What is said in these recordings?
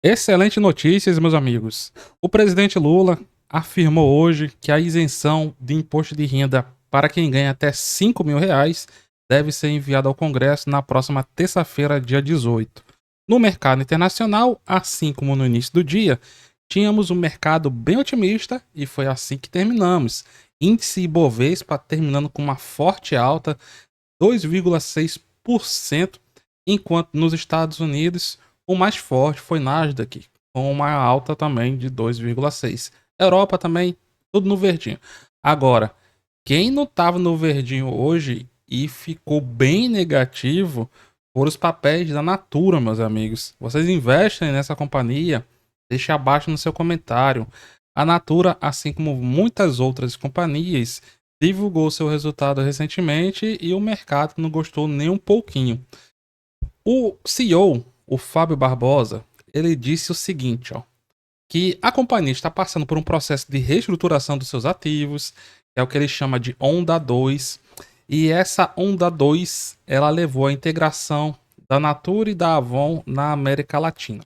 Excelente notícias, meus amigos. O presidente Lula afirmou hoje que a isenção de imposto de renda para quem ganha até R$ 5.000 deve ser enviada ao Congresso na próxima terça-feira, dia 18. No mercado internacional, assim como no início do dia, tínhamos um mercado bem otimista e foi assim que terminamos. Índice Ibovespa terminando com uma forte alta, 2,6%, enquanto nos Estados Unidos o mais forte foi Nasdaq, com uma alta também de 2,6%. Europa também, tudo no verdinho. Agora, quem não estava no verdinho hoje e ficou bem negativo foram os papéis da Natura, meus amigos. Vocês investem nessa companhia? Deixe abaixo no seu comentário. A Natura, assim como muitas outras companhias, divulgou seu resultado recentemente e o mercado não gostou nem um pouquinho. O CEO, o Fábio Barbosa, ele disse o seguinte, ó, que a companhia está passando por um processo de reestruturação dos seus ativos, que é o que ele chama de onda 2, e essa onda 2, ela levou à integração da Natura e da Avon na América Latina.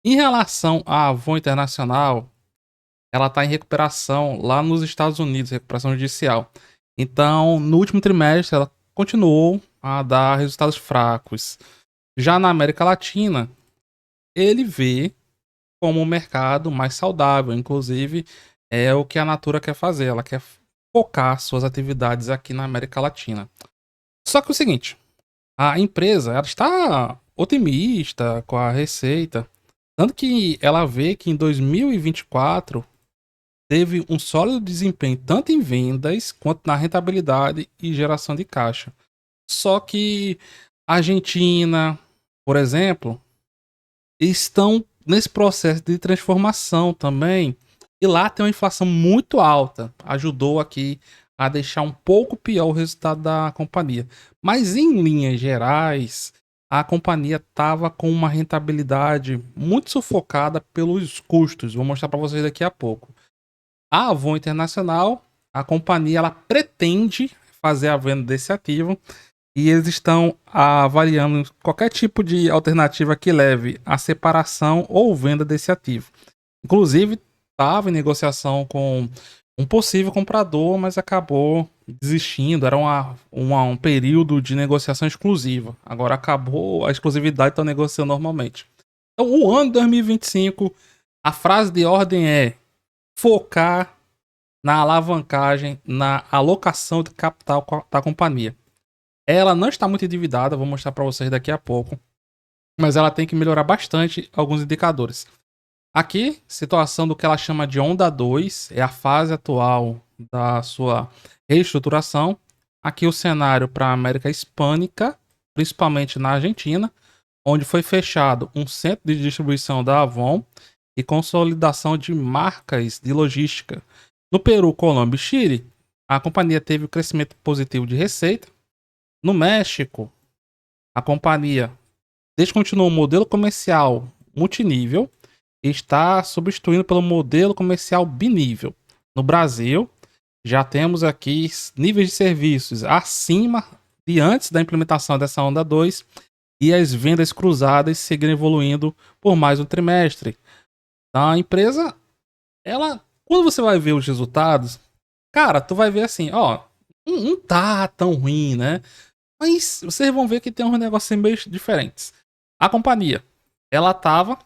Em relação à Avon Internacional, ela está em recuperação lá nos Estados Unidos, recuperação judicial. Então, no último trimestre, ela continuou a dar resultados fracos. Já na América Latina, ele vê como um mercado mais saudável. Inclusive, é o que a Natura quer fazer. Ela quer focar suas atividades aqui na América Latina. Só que é o seguinte, a empresa ela está otimista com a receita. Tanto que ela vê que em 2024 teve um sólido desempenho tanto em vendas quanto na rentabilidade e geração de caixa. Só que a Argentina, por exemplo, estão nesse processo de transformação também. E lá tem uma inflação muito alta. Ajudou aqui a deixar um pouco pior o resultado da companhia. Mas em linhas gerais, a companhia estava com uma rentabilidade muito sufocada pelos custos. Vou mostrar para vocês daqui a pouco. A Avon Internacional, a companhia, ela pretende fazer a venda desse ativo e eles estão avaliando qualquer tipo de alternativa que leve à separação ou venda desse ativo. Inclusive, estava em negociação com um possível comprador, mas acabou desistindo. Era um período de negociação exclusiva. Agora acabou a exclusividade, estão negociando normalmente. Então, o ano 2025, a frase de ordem é focar na alavancagem, na alocação de capital da companhia. Ela não está muito endividada, vou mostrar para vocês daqui a pouco, mas ela tem que melhorar bastante alguns indicadores. Aqui, situação do que ela chama de onda 2, é a fase atual da sua reestruturação. Aqui o cenário para a América Hispânica, principalmente na Argentina, onde foi fechado um centro de distribuição da Avon e consolidação de marcas de logística. No Peru, Colômbia e Chile, a companhia teve um crescimento positivo de receita. No México, a companhia descontinuou o modelo comercial multinível e está substituindo pelo modelo comercial binível. No Brasil, já temos aqui níveis de serviços acima de antes da implementação dessa onda 2 e as vendas cruzadas seguiram evoluindo por mais um trimestre. Então, a empresa, ela, quando você vai ver os resultados, cara, tu vai ver assim, ó, não tá tão ruim, né? Mas vocês vão ver que tem uns negócios meio diferentes. A companhia, ela tava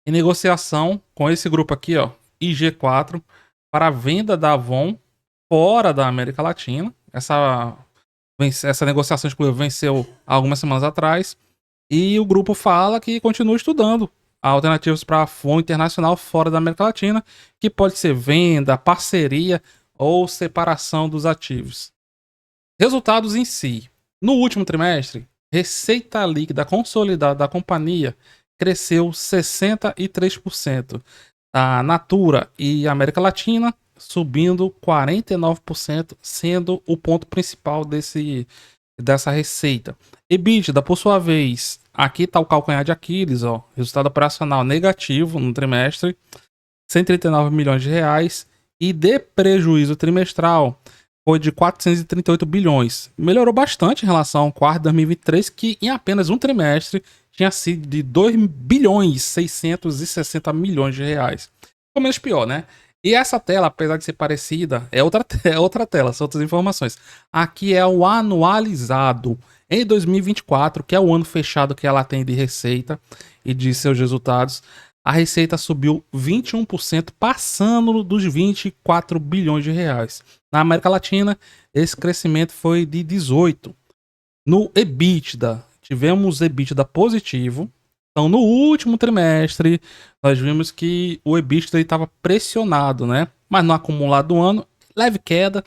em negociação com esse grupo aqui, ó, IG4, para a venda da Avon fora da América Latina. Essa negociação exclusiva venceu algumas semanas atrás. E o grupo fala que continua estudando alternativas para a Avon internacional fora da América Latina, que pode ser venda, parceria ou separação dos ativos. Resultados em si. No último trimestre, receita líquida consolidada da companhia cresceu 63%. A Natura e a América Latina subindo 49%, sendo o ponto principal dessa receita. EBITDA, por sua vez, aqui está o calcanhar de Aquiles, ó, resultado operacional negativo no trimestre, R$ 139 milhões, e de prejuízo trimestral foi de 438 bilhões. Melhorou bastante em relação ao quarto de 2023, que em apenas um trimestre tinha sido de 2 bilhões 660 milhões de reais. Ficou menos pior, né? E essa tela, apesar de ser parecida, é outra, é outra tela, são outras informações. Aqui é o anualizado em 2024, que é o ano fechado que ela tem de receita e de seus resultados. A receita subiu 21%, passando dos 24 bilhões de reais. Na América Latina, esse crescimento foi de 18%. No EBITDA, tivemos EBITDA positivo. Então, no último trimestre, nós vimos que o EBITDA estava pressionado, né? Mas no acumulado do ano, leve queda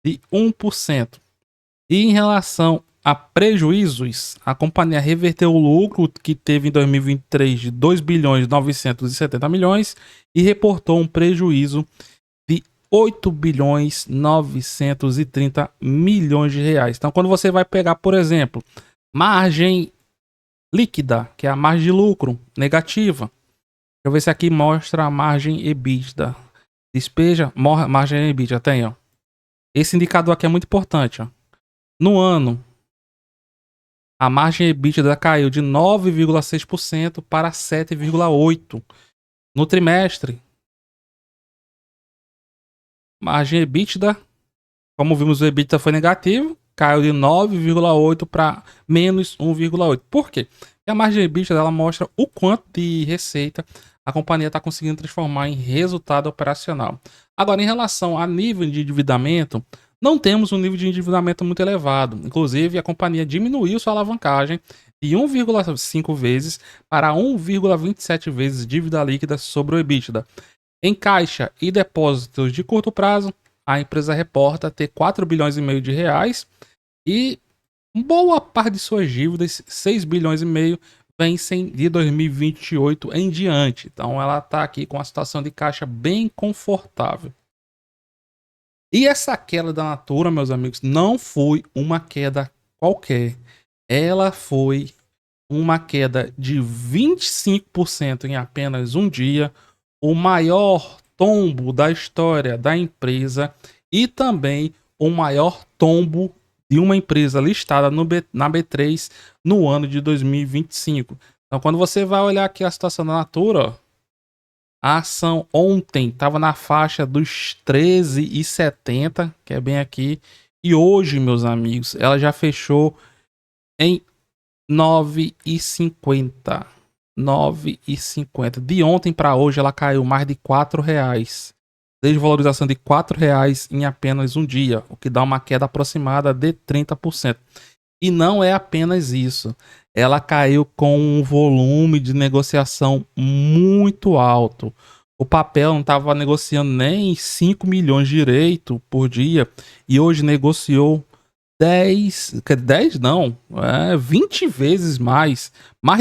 de 1%. E em relação a prejuízos, a companhia reverteu o lucro que teve em 2023 de 2 bilhões 970 milhões e reportou um prejuízo de 8 bilhões 930 milhões de reais. Então, quando você vai pegar, por exemplo, margem líquida, que é a margem de lucro negativa. Deixa eu ver se aqui mostra a margem EBITDA. Despeja, margem EBITDA, tem, ó. Esse indicador aqui é muito importante, ó. No ano, a margem EBITDA caiu de 9,6% para 7,8%. No trimestre, margem EBITDA, como vimos, o EBITDA foi negativo, caiu de 9,8% para menos 1,8%. Por quê? Porque a margem EBITDA ela mostra o quanto de receita a companhia está conseguindo transformar em resultado operacional. Agora, em relação a nível de endividamento, não temos um nível de endividamento muito elevado. Inclusive, a companhia diminuiu sua alavancagem de 1,5 vezes para 1,27 vezes dívida líquida sobre o EBITDA. Em caixa e depósitos de curto prazo, a empresa reporta ter 4 bilhões e meio de reais e boa parte de suas dívidas, 6 bilhões e meio, vencem de 2028 em diante. Então ela está aqui com uma situação de caixa bem confortável. E essa queda da Natura, meus amigos, não foi uma queda qualquer. Ela foi uma queda de 25% em apenas um dia, o maior tombo da história da empresa e também o maior tombo de uma empresa listada na B3 no ano de 2025. Então, quando você vai olhar aqui a situação da Natura, a ação ontem estava na faixa dos 13,70, que é bem aqui, e hoje, meus amigos, ela já fechou em 9,50. 9,50. De ontem para hoje ela caiu mais de R$4. Desvalorização de R$4 em apenas um dia, o que dá uma queda aproximada de 30%. E não é apenas isso. Ela caiu com um volume de negociação muito alto. O papel não estava negociando nem 5 milhões direito por dia e hoje negociou 10 não, 20 vezes mais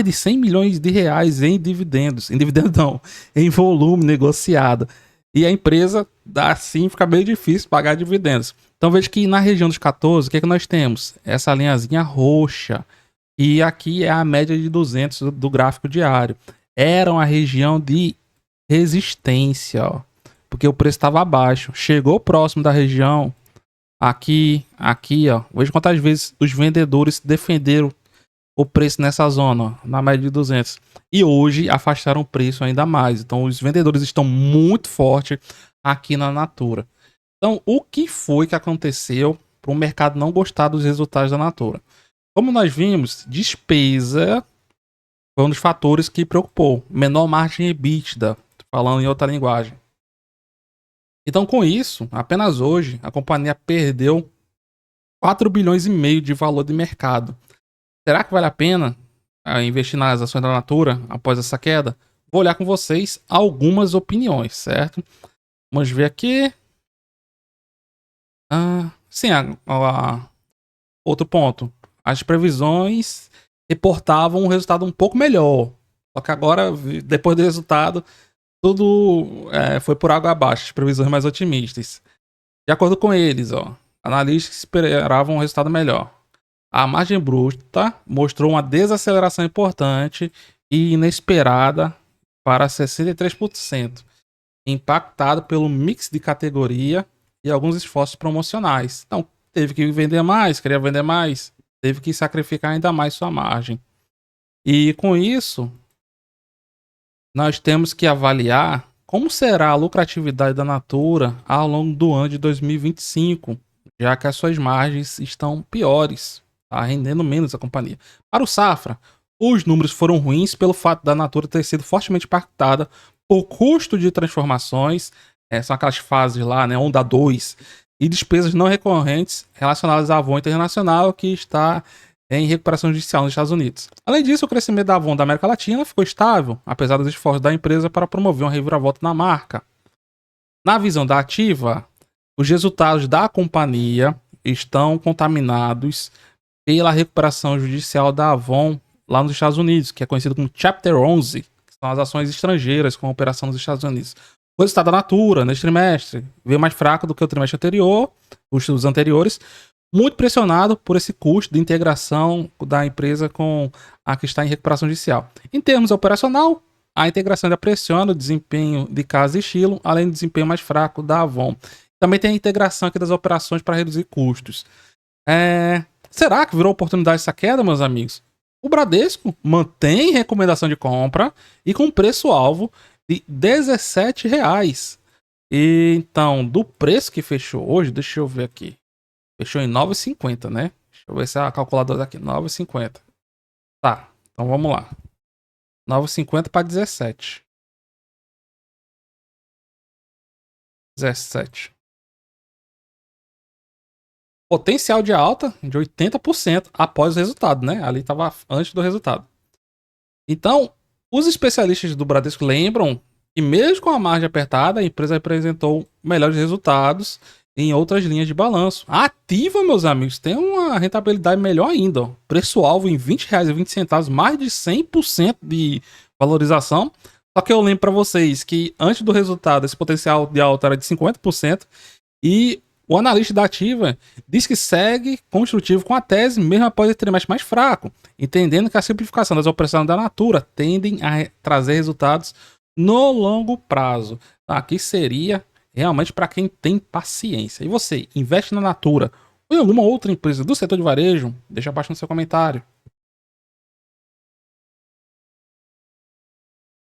de 100 milhões de reais em dividendos não, em volume negociado. E a empresa, assim, fica meio difícil pagar dividendos. Então veja que na região dos 14, o que é que nós temos? Essa linhazinha roxa, e aqui é a média de 200 do gráfico diário. Era uma região de resistência, ó, porque o preço estava abaixo. Chegou próximo da região, aqui, ó. Veja quantas vezes os vendedores defenderam o preço nessa zona, ó, na média de 200. E hoje afastaram o preço ainda mais. Então os vendedores estão muito fortes aqui na Natura. Então o que foi que aconteceu para o mercado não gostar dos resultados da Natura? Como nós vimos, despesa foi um dos fatores que preocupou. Menor margem EBITDA, falando em outra linguagem. Então, com isso, apenas hoje, a companhia perdeu 4 bilhões e meio de valor de mercado. Será que vale a pena investir nas ações da Natura após essa queda? Vou olhar com vocês algumas opiniões, certo? Vamos ver aqui. Sim, outro ponto. As previsões reportavam um resultado um pouco melhor. Só que agora, depois do resultado, tudo foi por água abaixo, as previsões mais otimistas. De acordo com eles, analistas esperavam um resultado melhor. A margem bruta mostrou uma desaceleração importante e inesperada para 63%, impactado pelo mix de categoria e alguns esforços promocionais. Então, teve que vender mais, queria vender mais, teve que sacrificar ainda mais sua margem. E com isso, nós temos que avaliar como será a lucratividade da Natura ao longo do ano de 2025, já que as suas margens estão piores, tá rendendo menos a companhia. Para o Safra, os números foram ruins pelo fato da Natura ter sido fortemente impactada por custo de transformações, são aquelas fases lá, né, onda 2, e despesas não recorrentes relacionadas à Avon Internacional, que está em recuperação judicial nos Estados Unidos. Além disso, o crescimento da Avon da América Latina ficou estável, apesar dos esforços da empresa para promover uma reviravolta na marca. Na visão da Ativa, os resultados da companhia estão contaminados pela recuperação judicial da Avon lá nos Estados Unidos, que é conhecido como Chapter 11, que são as ações estrangeiras com operação nos Estados Unidos. O resultado da Natura, neste trimestre, veio mais fraco do que o trimestre anterior, os anteriores, muito pressionado por esse custo de integração da empresa com a que está em recuperação judicial. Em termos operacional, a integração ainda pressiona o desempenho de Casa e Estilo, além do desempenho mais fraco da Avon. Também tem a integração aqui das operações para reduzir custos. Será que virou oportunidade essa queda, meus amigos? O Bradesco mantém recomendação de compra e com preço-alvo de R$ 17,00. E então, do preço que fechou hoje, deixa eu ver aqui. Fechou em 9,50, né? Deixa eu ver se a calculadora tá aqui. 9,50. Tá, então vamos lá. 9,50 para 17. 17. Potencial de alta de 80% após o resultado, né? Ali estava antes do resultado. Então, os especialistas do Bradesco lembram que mesmo com a margem apertada, a empresa apresentou melhores resultados em outras linhas de balanço. A Ativa, meus amigos, tem uma rentabilidade melhor ainda. Preço-alvo em R$ 20,20, mais de 100% de valorização. Só que eu lembro para vocês que antes do resultado, esse potencial de alta era de 50%. E o analista da Ativa diz que segue construtivo com a tese, mesmo após o trimestre mais fraco, entendendo que a simplificação das operações da Natura tendem a trazer resultados no longo prazo. Aqui seria realmente para quem tem paciência. E você, investe na Natura ou em alguma outra empresa do setor de varejo? Deixa abaixo no seu comentário.